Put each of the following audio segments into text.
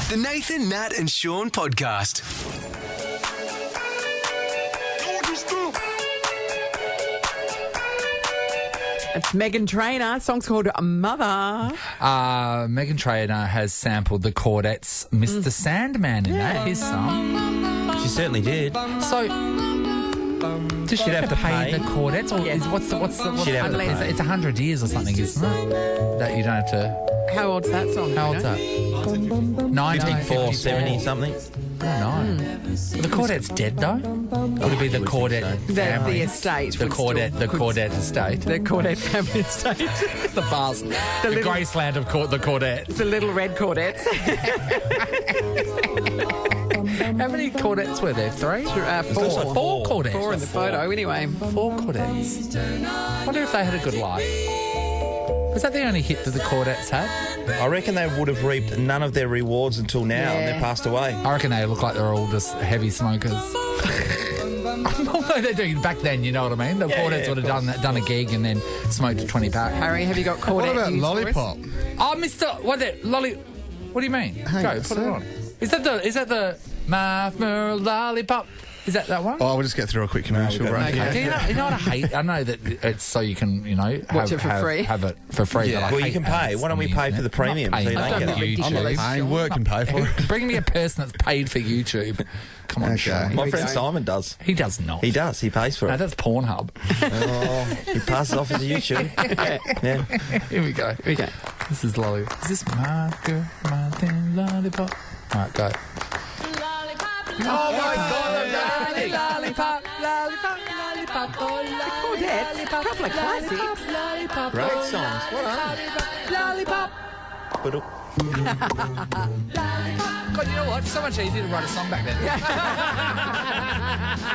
The Nathan, Nat and Shaun podcast. It's Meghan Trainor. Song's called Mother. Meghan Trainor has sampled the Chordettes' Mr. Sandman in that, his song. She certainly did. So, does she have to pay the Chordettes? Or Yes. what's She'd have to pay. it's 100 years or something, isn't it? That you don't have to... How old's that song? How old's that? 54, 70 something. I don't know. The Chordette's dead, though? Would it be the Chordette family? The estate. The Chordette estate. The Chordette family estate. The vast, the little- Graceland of the Chordettes. The little red Chordettes. How many Chordettes were there? Three? Four. Four Chordettes. Four in the photo, anyway. Four Chordettes. Wonder if they had a good life. Was that the only hit that the Chordettes had? I reckon they would have reaped none of their rewards until now, and they passed away. I reckon they look like they're all just heavy smokers. Although they're doing back then, you know what I mean? The Chordettes would have done a gig and then smoked a 20-pack. Harry, have you got Chordette What about news for us? Lollipop? Oh, Mr. What do you mean? Hang on Go, a put it sec. on. Is that the My Lollipop? Is that one? Oh, we'll just get through a quick commercial we've got- break. Okay. You know what I hate? I know that it's so you can, Watch it for free. Have it for free. Yeah. but I Well, you hate can pay. ads Why don't on we the pay for the internet. premium I'm so you not don't paying get for it? I'm not Ridiculous. paying. Work can pay for it. Bring me a person that's paid for YouTube. Come on, Okay. Sean. My friend Simon does. He does not. He does. He pays for No, it. that's Pornhub. He passes off as a YouTube. Yeah. Here we go. Okay. This is Lolly. Is this my girl, my thin lollipop? All right, go. Oh my God! Lollipop, lollipop, lollipop, Chordettes, a couple of classics. Great songs. What are Lollipop. they? God, you know what? It's so much easier to write a song back then.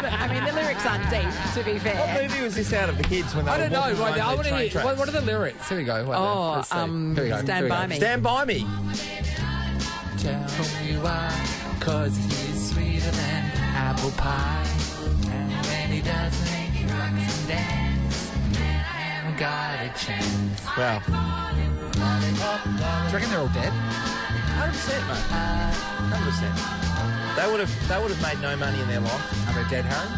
I mean, the lyrics aren't deep, to be What fair. movie was this out of the kids when they I were don't know. walking Wait, along I the want to train hear. tracks? What are the lyrics? Here we go. Wait, Oh, let's see. Here we go. Stand Here we By go. Me. Stand By Me. Tell me why, 'cause he's sweeter than apple pie. And when he doesn't, he rocks and dance. Haven't got a chance. Wow. Do you reckon they're all dead? 100%, mate. 100%. They would have made no money in their life. Are they dead, Harry?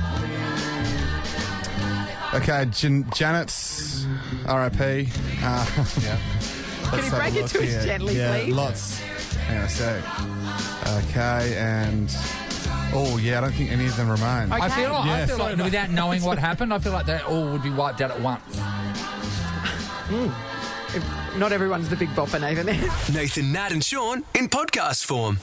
Okay, Janet's RIP. Can you break it to us gently, yeah, please? lots. Hang on a sec. Okay, and... Oh, yeah, I don't think any of them remain. Okay. I feel Yeah, like without knowing what happened, I feel like they all would be wiped out at once. Not everyone's the big bopper, Nathan. Nathan, Nat and Shaun in podcast form.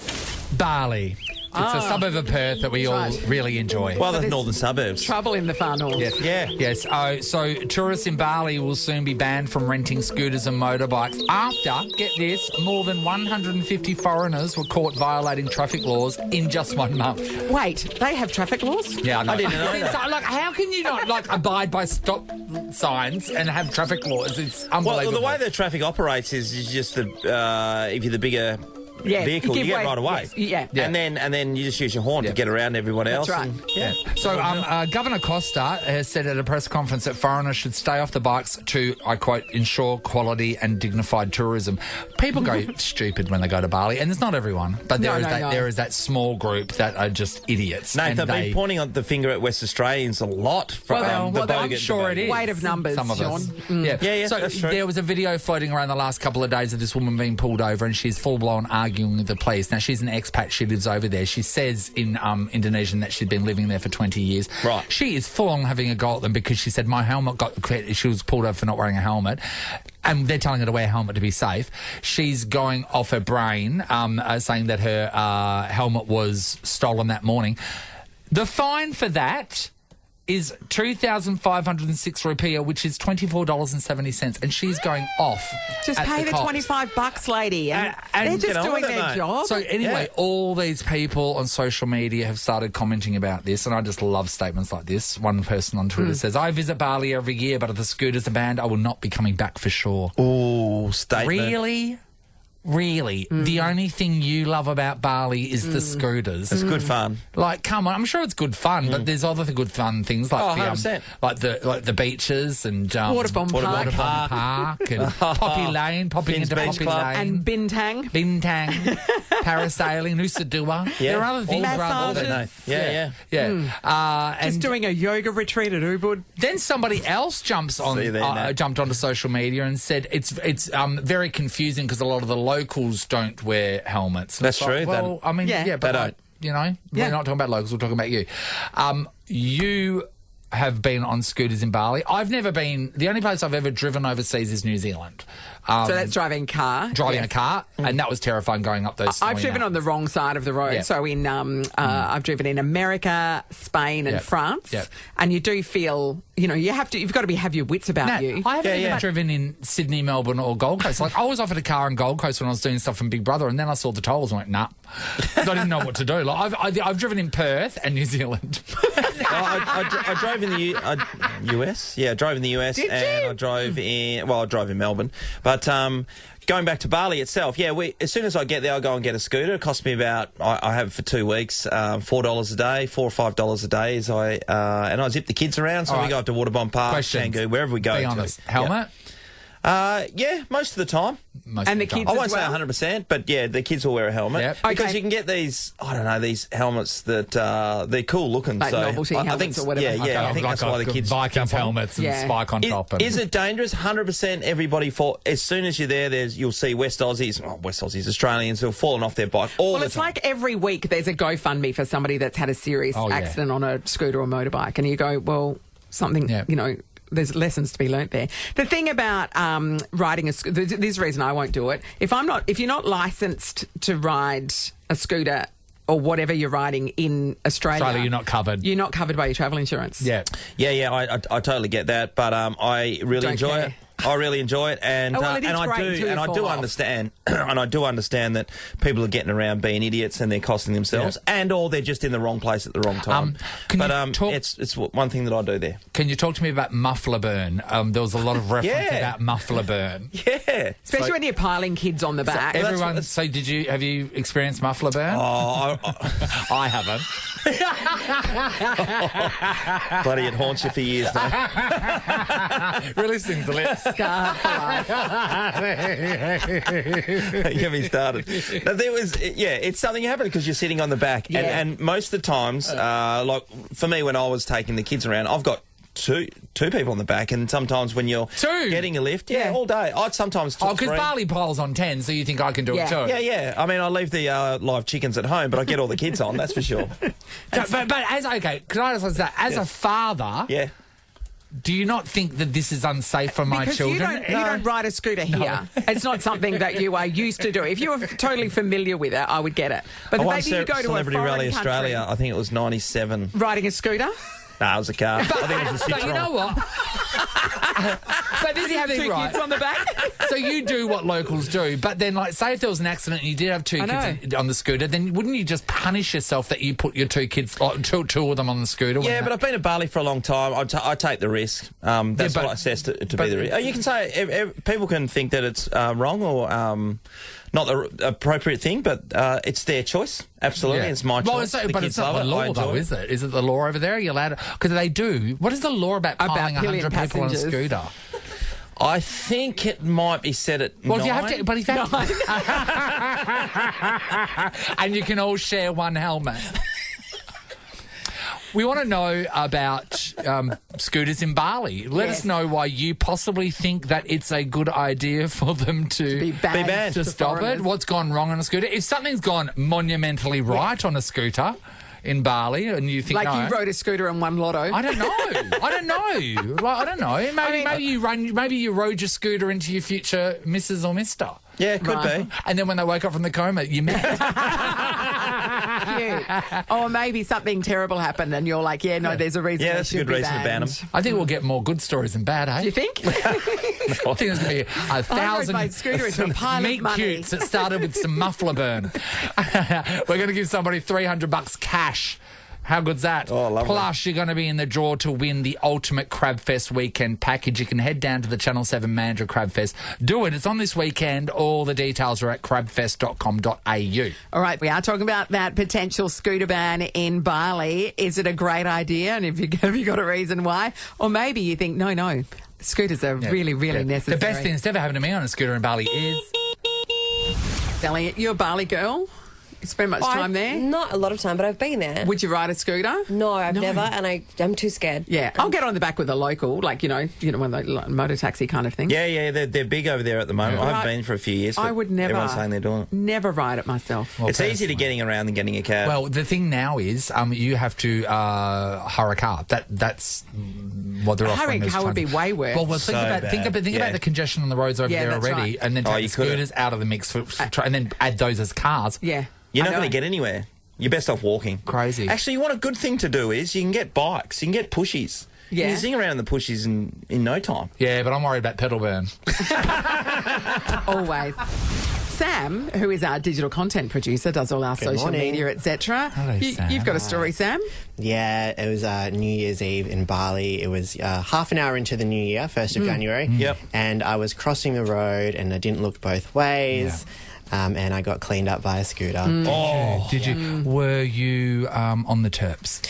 Bali. It's a suburb of Perth that we all Right. really enjoy. Well, the there's northern suburbs. Trouble in the far north. Yes. Yeah. Yes. So tourists in Bali will soon be banned from renting scooters and motorbikes after, get this, more than 150 foreigners were caught violating traffic laws in just 1 month. Wait, they have traffic laws? Yeah, I know. I didn't know that. So, like, how can you not abide by stop signs and have traffic laws? It's unbelievable. Well, the way the traffic operates is just the if you're the bigger Yeah, vehicle, you give get way- right away. yes, yeah. And then you just use your horn Yeah. to get around everyone else. right. and- yeah. So, Governor Costa has said at a press conference that foreigners should stay off the bikes to, I quote, ensure quality and dignified tourism. People go stupid when they go to Bali, and it's not everyone, but there is that small group that are just idiots. Nathan, and I've been pointing on the finger at West Australians a lot from Well, the I'm bogan sure it debate. is. Weight of numbers, Some of us. Sean. Yeah. Yeah, So that's true. there was a video floating around the last couple of days of this woman being pulled over, and she's full-blown arguing with the police. Now, she's an expat. She lives over there. She says in Indonesian that she's been living there for 20 years. Right. She is full-on having a go at them because she said, my helmet she was pulled over for not wearing a helmet. And they're telling her to wear a helmet to be safe. She's going off her brain, saying that her helmet was stolen that morning. The fine for that is 2,506 rupiah, which is $24.70, and she's going off. Just at pay the cops. $25, lady. And And they're get just on doing with it, their mate. job. So anyway, Yeah. all these people on social media have started commenting about this, and I just love statements like this. One person on Twitter says, I visit Bali every year, but if the scooters are banned, I will not be coming back for sure. Ooh, statement. Really? really, the only thing you love about Bali is the scooters. It's good fun. Like, come on, I'm sure it's good fun, but there's other good fun things like 100%. like the beaches and Waterbomb Park. Waterbomb Park and Poppy Lane, popping Finn's into Beach Poppy Club. Lane. And Bintang. Bintang, parasailing, Nusa Dua. Yeah. There are other things Massages. rather than No. Yeah. and Just doing a yoga retreat at Ubud. then somebody else jumped onto social media and said it's very confusing because a lot of the locals don't wear helmets. And That's it's like, true. well, I mean, Yeah. but They don't. you know, we're not talking about locals. We're talking about you. You have been on scooters in Bali. I've never been. The only place I've ever driven overseas is New Zealand. So that's driving car. Driving Yes. a car, and that was terrifying going up those. I've snowy driven on the mountains. wrong side of the road. Yeah. So I've driven in America, Spain, and Yep. France. Yep. And you do feel, you've got to have your wits about Nat, you. I haven't even Yeah. driven in Sydney, Melbourne, or Gold Coast. Like, I was offered a car in Gold Coast when I was doing stuff from Big Brother, and then I saw the tolls and went, nah. Because I didn't know what to do. Like, I've driven in Perth and New Zealand. I drove in the US. Yeah, I drove in the US. Did and you? I drove I drove in Melbourne. But going back to Bali itself, as soon as I get there, I go and get a scooter. It costs me about, I have for 2 weeks, $4 a day, $4 or $5 a day. And I zip the kids around. So All we right. go up to Waterbomb Park, Questions. Canggu, wherever we go. Be to. honest. Helmet? Yeah, most of the time. Most And of the time. kids I won't as say well? 100%, but yeah, the kids will wear a helmet. Yep. Because Okay. you can get these, these helmets that they're cool looking. Like so novelty I think, helmets or whatever. Yeah, Okay. I think that's why the kids Vikings jump on. helmets and Yeah. spike on top. And Is it dangerous? 100%. Everybody as soon as you're there, you'll see Australians who have fallen off their bike all Well, the it's time. like every week there's a GoFundMe for somebody that's had a serious Oh, yeah. accident on a scooter or motorbike. And you go, well, something, Yeah. there's lessons to be learnt there. The thing about riding a scooter, this is the reason I won't do it. If you're not licensed to ride a scooter or whatever you're riding in Australia, you're not covered. You're not covered by your travel insurance. Yeah. Yeah, I totally get that, but I really Don't enjoy care. it. I really enjoy it, and Oh, well, it is and I great do, until you and I fall do off. understand, and I do understand that people are getting around being idiots and they're costing themselves, or they're just in the wrong place at the wrong time. can But you talk- it's one thing that I do there. Can you talk to me about muffler burn? There was a lot of reference Yeah. about muffler burn. Yeah, Especially when you're piling kids on the back. that's Everyone. what- So, have you experienced muffler burn? Oh, I haven't. bloody, it haunts you for years now. Really stings the lips. Scarred for life. Get me started. But it's something that happened because you're sitting on the back, Yeah. and most of the times, like for me when I was taking the kids around, I've got two people on the back, and sometimes when you're Two? getting a lift, Yeah. all day, I'd sometimes Oh, took because three. Bali piles on 10, so you think I can do Yeah. it too. Yeah. I mean, I leave the live chickens at home, but I get all the kids on. That's for sure. So, but can I just say, as a father, Yeah. do you not think that this is unsafe for my Because children? you don't ride a scooter here. It's not something that you are used to do. If you were totally familiar with it, I would get it. But I the won fact that you go to a Celebrity foreign Rally country Australia. I think it was 97. riding a scooter, Nah, it was a car. I think it was a But you know Citroen. what? But this you is have the two thing, right? kids on the back. So you do what locals do, but then, like, say if there was an accident and you did have two I kids on the scooter, then wouldn't you just punish yourself that you put your two kids, like, two of them on the scooter? Yeah, but I've been to Bali for a long time. I take the risk. That's but- what I says to but- be the risk. You can say people can think that it's wrong or not the appropriate thing, but it's their choice. Absolutely, it's my choice. Well, The but kids it's not love the it. I law, enjoy though, it. is it? Is it the law over there? Are you allowed? Because they do. What is the law about piling pillion 100 people on a passengers. scooter? I think it might be set at Well, 9. if you have to, but if you have to, and you can all share one helmet. We want to know about scooters in Bali. Let us know why you possibly think that it's a good idea for them to Be banned. banned. to for stop it. foreigners. What's gone wrong on a scooter? If something's gone monumentally right on a scooter in Bali, and you think Like no, you rode a scooter and won lotto. I don't know. Like, I don't know. Maybe you rode your scooter into your future Mrs. or Mister. Yeah, it could Right. be. And then when they woke up from the coma, you met. Cute. Or maybe something terrible happened and you're like, there's a reason. Yeah, they that's a should good be reason to ban banned. them. I think we'll get more good stories than bad, eh? Do you think? I think there's going to be 1,000 my scooter into a pile of meat money. cutes that started with some muffler burn. We're going to give somebody $300 cash How good's that? Oh, lovely. Plus, you're going to be in the draw to win the ultimate Crabfest weekend package. You can head down to the Channel 7 Mandurah Crabfest. Do it. It's on this weekend. All the details are at crabfest.com.au. All right, we are talking about that potential scooter ban in Bali. Is it a great idea? And have you got a reason why? Or maybe you think, no, scooters are really necessary. The best thing that's ever happened to me on a scooter in Bali is... Elliot, you're a Bali girl. You spend much time there? Not a lot of time, but I've been there. Would you ride a scooter? No, I've never, and I'm too scared. Yeah, I'll get on the back with a local, like, one of those like, motor taxi kind of thing. Yeah, they're big over there at the moment. I haven't been for a few years. I would never. Everyone's saying they're doing it. Never ride it myself. Well, it's easier to getting around than getting a cab. Well, the thing now is you have to hire a car. That's what they're offering. Hiring a car would be way worse. Well, think about the congestion on the roads over there already, right. and then take the scooters out of the mix, and then add those as cars. Yeah. You're not going to get anywhere. You're best off walking. Crazy. Actually, what a good thing to do is you can get bikes, you can get pushies. Yeah. You can zing around the pushies in no time. Yeah, but I'm worried about pedal burn. Always. Sam, who is our digital content producer, does all our social morning. media, etc. Hello, Sam. You've got a story, Sam? Yeah, it was New Year's Eve in Bali. It was half an hour into the new year, 1st of January. Yep. And I was crossing the road and I didn't look both ways. And I got cleaned up by a scooter. Did you? Were you on the terps?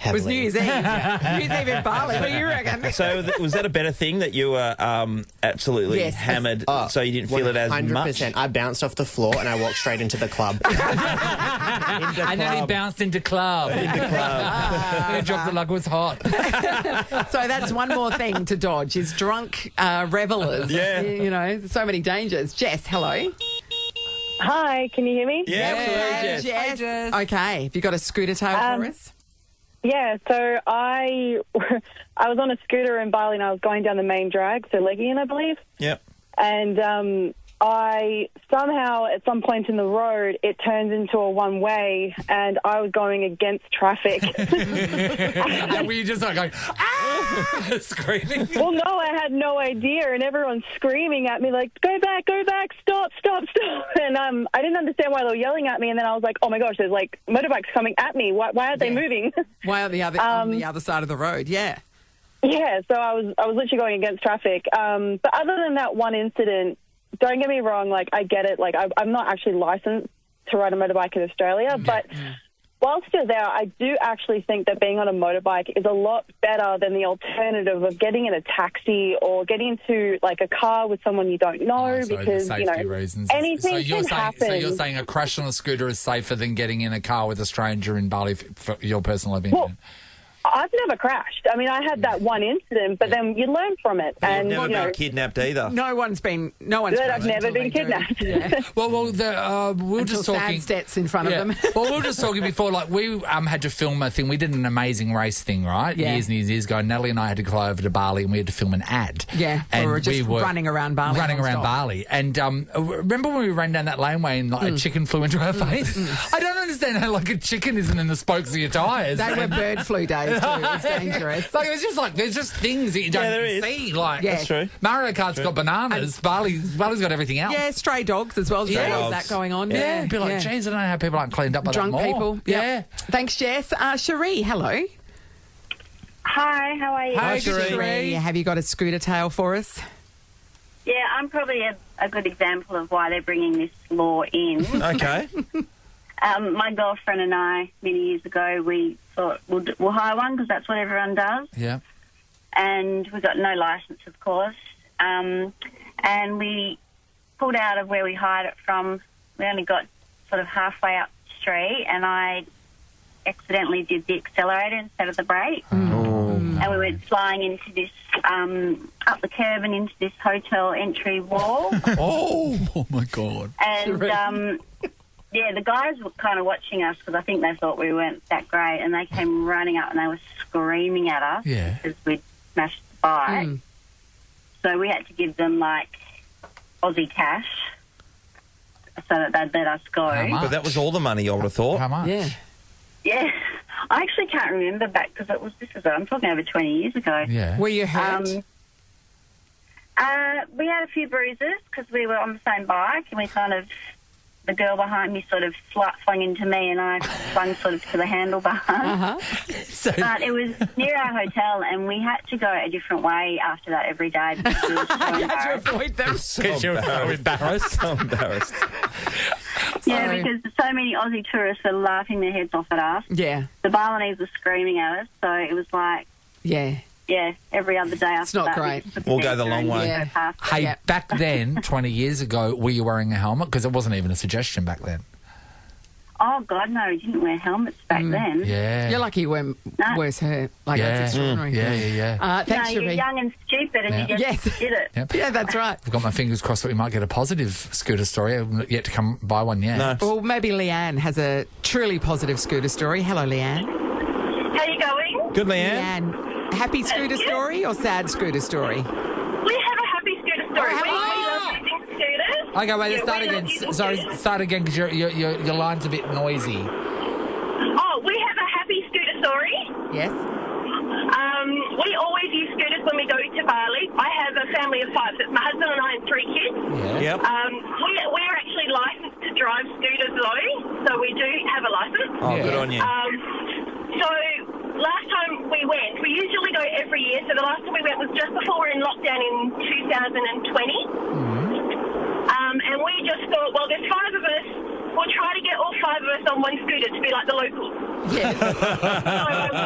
It was Heavily. New Year's Eve. New Year's Eve in Bali. What do you reckon? So was that a better thing that you were absolutely Yes. hammered so you didn't feel it as 100%. much? I bounced off the floor and I walked straight into the club. And then he bounced into club. He dropped it like it was hot. So that's one more thing to dodge is drunk revelers. Yeah. So many dangers. Jess, hello. Hi, can you hear me? Yeah, absolutely, Jess. Jess. Okay, have you got a scooter tale for us? Yeah, so I was on a scooter in Bali and I was going down the main drag, so Legian, I believe. Yep. And I somehow, at some point in the road, it turns into a one-way and I was going against traffic. Were you just like going, screaming? Well, no, I had no idea, and everyone's screaming at me like, go back, stop. And I didn't understand why they were yelling at me, and then I was like, oh my gosh, there's like motorbikes coming at me. Why aren't they moving? Why on the other side of the road? Yeah. Yeah, so I was literally going against traffic. But other than that one incident, don't get me wrong, like, I get it. Like, I'm not actually licensed to ride a motorbike in Australia, but whilst you're there, I do actually think that being on a motorbike is a lot better than the alternative of getting in a taxi or getting into, like, a car with someone you don't know because, safety reasons. anything can happen. So you're saying a crash on a scooter is safer than getting in a car with a stranger in Bali, for your personal opinion? Well, I've never crashed. I mean, I had that one incident, but then you learn from it. You've never been kidnapped either. No one's I've never been kidnapped. Yeah. we were just talking. Sad stats in front of them. Well, we were just talking before, like, we had to film a thing. We did an Amazing Race thing, right? Yeah. Years and years ago. Natalie and I had to go over to Bali and we had to film an ad. Yeah, and we were just running around Bali. And remember when we ran down that laneway and like, a chicken flew into our face? I don't understand how, like, a chicken isn't in the spokes of your tyres. They were bird flu days too. It's dangerous. Like, there's just things that you don't see. Like, That's true. Mario Kart's got bananas. Bali's got everything else. Yeah, stray dogs as well. Stray dogs. That going on. Yeah, be like, geez, I don't know how people aren't cleaned up by Drunk that more. people. Yeah. Yep. Thanks, Jess. Cherie, hello. Hi, how are you? Hi, Cherie. Have you got a scooter tale for us? Yeah, I'm probably a good example of why they're bringing this law in. Okay. My girlfriend and I, many years ago, we thought we'll hire one because that's what everyone does. Yeah. And we got no licence, of course. And we pulled out of where we hired it from. We only got sort of halfway up the street, and I accidentally did the accelerator instead of the brake. And we went flying into this, up the curb and into this hotel entry wall. Oh my God. And, yeah, the guys were kind of watching us because I think they thought we weren't that great, and they came running up and they were screaming at us because we'd smashed the bike. So we had to give them, like, Aussie cash so that they'd let us go. How much? But that was all the money I would have thought. How much? Yeah. Yeah. I actually can't remember back because I'm talking over 20 years ago. Yeah. Were you hurt? We had a few bruises because we were on the same bike and we kind of the girl behind me sort of swung into me, and I swung sort of to the handlebar. But it was near our hotel, and we had to go a different way after that every day because we were so embarrassed. Avoid them. Because you're so embarrassed. So embarrassed. Yeah, because so many Aussie tourists were laughing their heads off at us. Yeah. The Balinese were screaming at us, so it was like, Yeah. every other day after not that. great. We'll go the long way. Yeah. Hey, back then, 20 years ago, were you wearing a helmet? Because it wasn't even a suggestion back then. Oh, God, no, we didn't wear helmets back then. Yeah. You're lucky you wear worse hurt. Like, Yeah. that's extraordinary. Yeah. Thanks, You're Sheree. young and stupid and you just did it. Yep. Yeah, that's right. I've got my fingers crossed that we might get a positive scooter story. I've yet to come by one yet. No. Well, maybe Leanne has a truly positive scooter story. Hello, Leanne. How you going? Good, Leanne. Leanne, happy scooter story or sad scooter story? We have a happy scooter story. Oh, we love using scooters. Okay, wait, Yeah, start we again. love using Sorry, scooters. start again because your line's a bit noisy. Oh, we have a happy scooter story. Yes. We always use scooters when we go to Bali. I have a family of 5. It's my husband and I and 3 kids. Yep. We're actually licensed to drive scooters though, so we do have a license. Oh, good on you. So last time we went, we usually go every year. So the last time we went was just before we're in lockdown in 2020. And we just thought, well, there's 5 of us. We'll try to get all 5 of us on one scooter to be like the locals. Yes.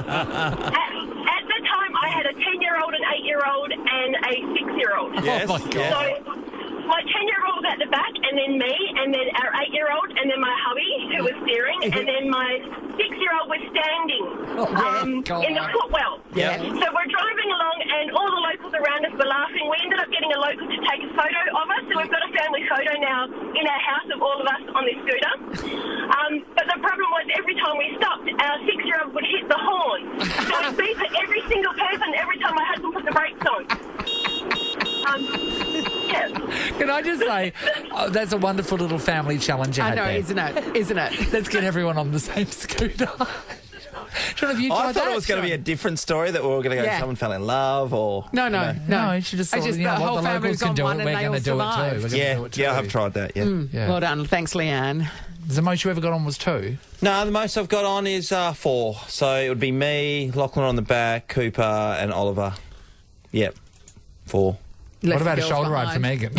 At the time, I had a 10-year-old, an 8-year-old, and a 6-year-old. Yes. Oh, my God. So my 10-year-old was at the back, and then me, and then our 8-year-old, and then my hubby, who was steering, and then my 6-year-old was standing in the footwell. Yeah. So we're driving along, and all the locals around us were laughing. We ended up getting a local to take a photo of us, so we've got a family photo now in our house of all of us on this scooter. But the problem was every time we stopped, our 6-year-old would hit the horn. So it beat for every single person every time my husband put the brakes on. Yeah. Can I just say, that's a wonderful little family challenge you I had know, there. isn't it? Isn't it? Let's get everyone on the same scooter. Sean, have you tried I thought that? it was going to be a different story that we were going to go, Yeah. someone fell in love or... No. No, you should just I thought, just- you know, the what whole the family locals was can on do one it, and we're they going to all do it too. survived. We're gonna do it too. Yeah, I have tried that, Yeah. Well done. Thanks, Leanne. The most you ever got on was 2? No, the most I've got on is 4. So it would be me, Lachlan on the back, Cooper and Oliver. Yep, 4. Left What about the a girls shoulder ride for behind. Megan?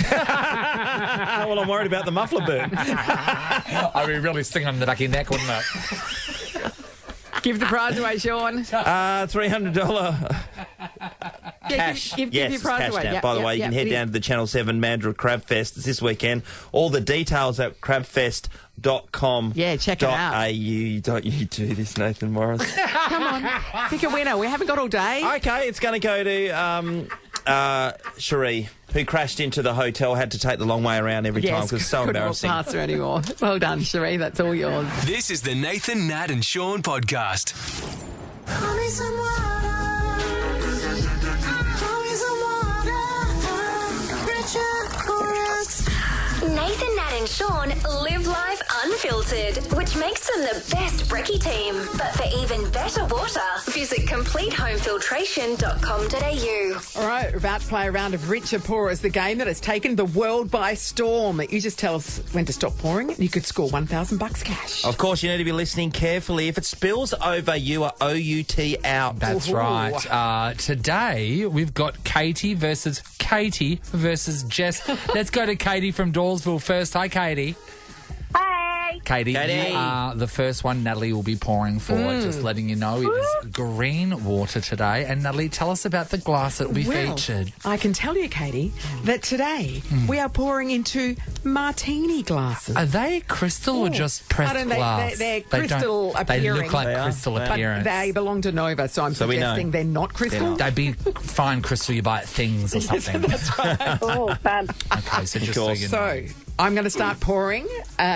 Well, I'm worried about the muffler burn. I'd be really sting on the back of your neck, wouldn't it? Give the prize away, Sean. $300 Cash. Give yes, your prize cash away. now. Yep, By the yep, way, you yep, can head it down is. to the Channel 7 Mandurah Crab Fest. It's this weekend. All the details at crabfest.com. Yeah, check it out. .au. Don't you do this, Nathan Morris. Come on. Pick a winner. We haven't got all day. Okay, it's going to go to Cherie, who crashed into the hotel, had to take the long way around every time because it's so couldn't embarrassing. walk past her anymore. Well done, Cherie. That's all yours. This is the Nathan, Nat and Sean podcast. Pour me some water. Pour me some water. Richard Chorus. Nathan, Nat and Sean live life unfiltered, which makes them the best brekkie team. But for even better water, visit completehomefiltration.com.au. All right, we're about to play a round of Richer Pourers, the game that has taken the world by storm. You just tell us when to stop pouring and you could score $1,000 cash. Of course, you need to be listening carefully. If it spills over, you are OUT out. That's Ooh. right. Today, we've got Katie versus Jess. Let's go to Katie from Dawesville first. Hi, Katie. Hi. Katie, Katie. you are the first one Natalie will be pouring for. Just letting you know it is green water today. And Natalie, tell us about the glass that will be Well, featured. I can tell you, Katie, that today we are pouring into martini glasses. Are they crystal or just pressed I don't know, glass? they're They don't- crystal They appearing. look like They are. crystal They are. But appearance. they belong to Nova, so I'm So we know. suggesting they're not crystal. They'd be fine crystal you buy at Things or something. Oh, fab. Okay, so just so course. you know. So I'm going to start pouring.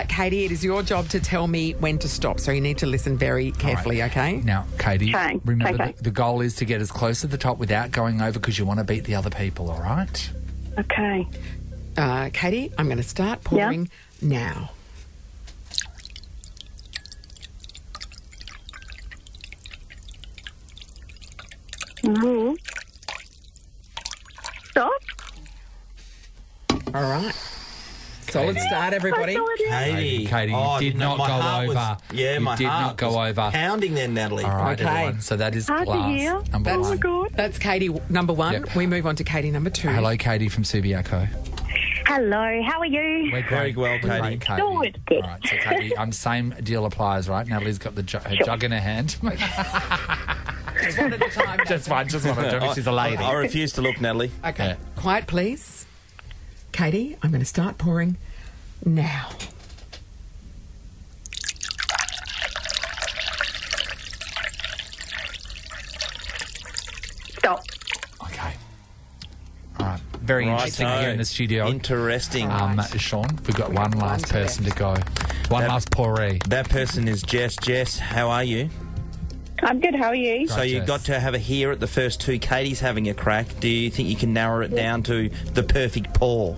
Katie, it is your job to tell me when to stop, so you need to listen very carefully, All right. okay? Now, Katie, Okay, remember okay. the goal is to get as close to the top without going over because you want to beat the other people, all right? Okay. Katie, I'm going to start pouring now. Mm-hmm. Stop. All right. Solid start, everybody. Katie. Katie, you did not my go heart was- over. yeah, You my did heart not go was over. pounding there, Natalie. All right, Okay. everyone. So that is Hard to class. hear. Number Oh, my one. God. That's Katie number one. Yep. We move on to Katie number two. Hello, Katie from Subiaco. Hello, how are you? We're Very great. well, We're Katie. great, Katie. Good. All right, so Katie, same deal applies, right? Natalie's got her jug in her hand. Just one at a time. Just one at a time. She's a lady. I refuse to look, Natalie. Okay. Yeah. Quiet, please. Katie, I'm going to start pouring now. Stop. Okay. All right. Very interesting Righto. here in the studio. Interesting. Sean, we've got one last person to go. One last pourri. That person is Jess. Jess, how are you? I'm good. How are you? So you Jess. got to have a hear at the first two. Katie's having a crack. Do you think you can narrow it down to the perfect pour?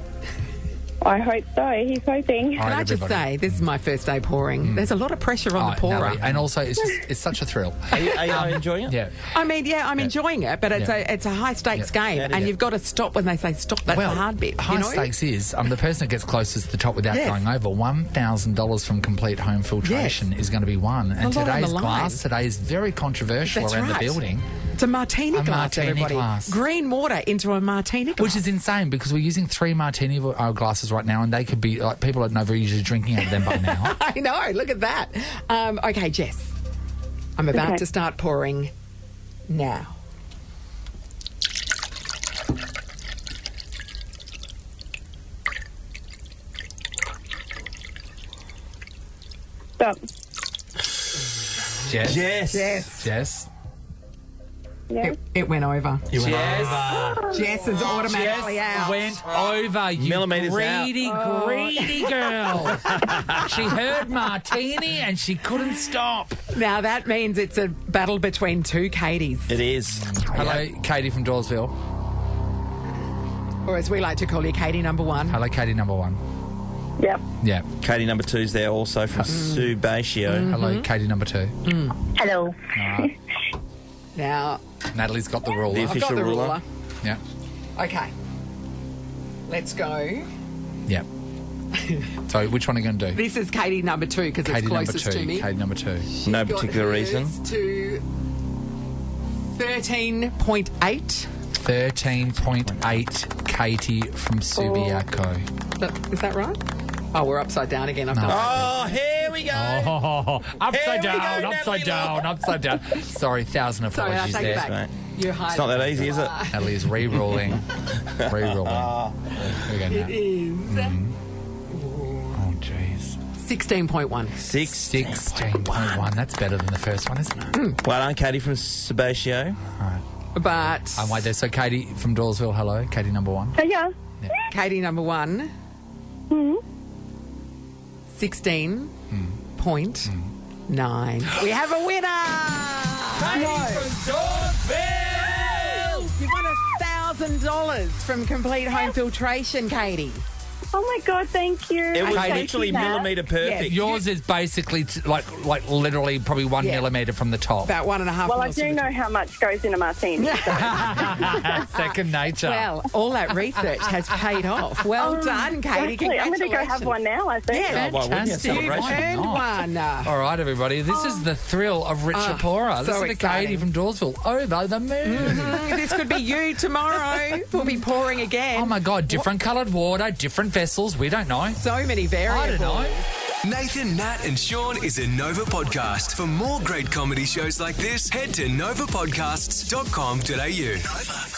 I hope so. He's hoping. All Can right, I just everybody. say, this is my first day pouring. There's a lot of pressure on the pourer. Natalie, and also, it's such a thrill. Are you enjoying it? Yeah. I mean, I'm enjoying it, but it's a high stakes game, Yeah, it and is. you've got to stop when they say stop. That's the hard bit. High you know? stakes is the person that gets closest to the top without Yes. going over. $1,000 from complete home filtration is going to be won. And a lot on today's the line. glass today is very controversial That's around right. the building, It's a martini A glass, martini everybody. glass. Green water into a martini glass. which is insane because we're using 3 martini glasses right now, and they could be like people at Nova are usually drinking out of them by now. I know, look at that. Okay, Jess, I'm about to start pouring now. Stop. Jess, Yes. Jess, Yeah. It went over. Jess, Jess is automatically out. went over. You Millimetres greedy girl. She heard martini and she couldn't stop. Now that means it's a battle between two Katies, It is. Hello, Katie from Dawesville. or as we like to call you, Katie number one. Hello, Katie number one. Yep. Yeah. Katie number two's there also from Subatio. Hello, Katie number 2. Hello. Now, Natalie's got the ruler. The I've got official the ruler. ruler. Yeah. Okay. Let's go. Yeah. So which one are you going to do? This is Katie number two because it's Katie number closest 2. to me. Katie number 2. No Got particular hers reason. To 13.8. 13.8 Katie from Subiaco. Is that right? Oh, we're upside down again. I've done Oh, here we go. Oh, Here upside we go, down, Natalie upside down, Lowe. upside down. Sorry, 1,000 Sorry, I apologies take it there. back. mate. You're hiding. It's not that easy, is it? Natalie is re-rolling. Re-rolling. Here we go now. It is Oh, jeez. 16.1. 16.1. That's better than the first one, isn't it? Well done, Katie from Subatio. But I'm wait there. So Katie from Dawesville, hello. Katie number 1. Yeah. Katie number one, 16.9. We have a winner! You won $1,000 from Complete Home Filtration, Katie. Oh my God! Thank you. It was Thank literally you, Nat. millimetre perfect. Yours is basically like literally probably 1 Yeah. millimetre from the top. About 1.5 Well, I mils do to the know how much goes in a martini. Second nature. Well, all that research has paid off. Well done, Katie. Actually, I'm going to go have one now, I think. Yeah, why wouldn't you? Fantastic. you Celebration. earned one. All right, everybody. This is the thrill of Richard Pora. so Listen to Katie exciting. from Dawesville. Over the moon. This could be you tomorrow. We'll be pouring again. Oh, my God. Different coloured water, different vessels. We don't know. So many I variables. don't know. Nathan, Nat, and Sean is a Nova podcast. For more great comedy shows like this, head to novapodcasts.com.au. Nova.